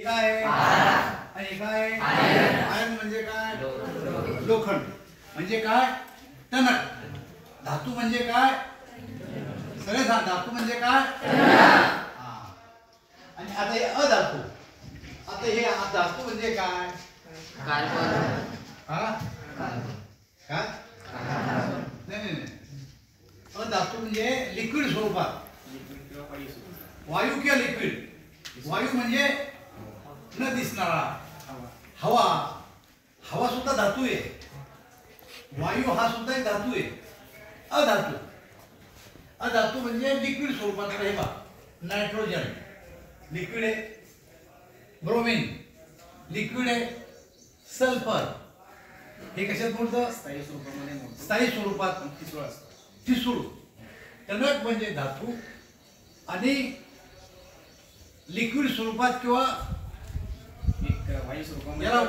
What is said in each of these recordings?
काय आणि काय आयर्न म्हणजे काय लोखंड म्हणजे काय टणक धातू म्हणजे काय सगळे सांग धातू म्हणजे काय आणि आता हे अधातू आता हे धातू म्हणजे काय कार्बन काय नाही अधातू म्हणजे लिक्विड स्वरूपात वायू किंवा लिक्विड वायू म्हणजे न दिसणारा हवा हवा सुद्धा धातू आहे वायू हा सुद्धा एक धातू आहे अधातू अधातू म्हणजे लिक्विड स्वरूपात हे बा नायट्रोजन लिक्विड आहे ब्रोमीन लिक्विड आहे सल्फर हे कशात मोडतं स्थायी स्वरूपात ठिसूळ टणक म्हणजे धातू आणि लिक्विड स्वरूपात किंवा याला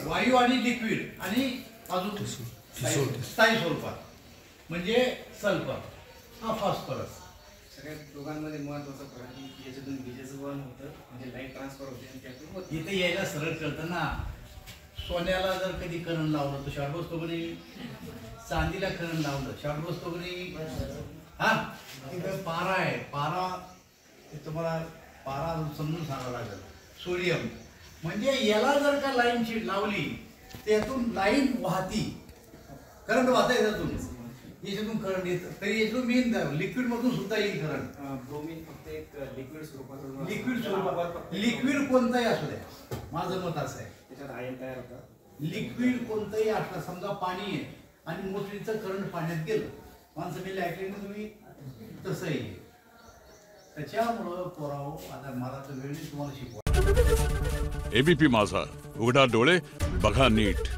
वायू आणि लिक्विड आणि अजून स्थायी स्वरूपात म्हणजे सल्फर हा फॉस्फरस सगळ्या दोघांमध्ये महत्त्वाचा फरक की याच्यातून विजेचं वहन होतं म्हणजे लाईट ट्रान्सफर होते आणि त्यातून होतं. इथे यायला सरळ कळतं ना सोन्याला जर कधी करंट लावलं तर शॉर्ट बसतो की नाही चांदीला करंट लावलं शॉर्ट बसतो की नाही हा इथं पारा आहे पारा तुम्हाला पारा समजून सांगावं लागेल सोडियम म्हणजे याला जर का लाईन शीट लावली त्यातून लाईन वाहती करंट वाहता याच्यातून याच्यातून करंट येतं तरी याच्यातून मेन लिक्विड मधून सुद्धा येईल करंट ब्रोमीन फक्त एक लिक्विड स्वरूपात लिक्विड स्वरूपात लिक्विड कोणताही असू द्या माझं मत असं आहे त्याच्यात आयन तयार होतात लिक्विड कोणतंही असलं समजा पाणी आहे आणि मोटरीचं करंट पाण्यात गेलं माणसं मेले ऐकले ना तुम्ही तसंही आहे त्याच्यामुळं पोराव आता मला तर वेळ नाही तुम्हाला शिकवा एबीपी माझा उघडा डोळे बघा नीट.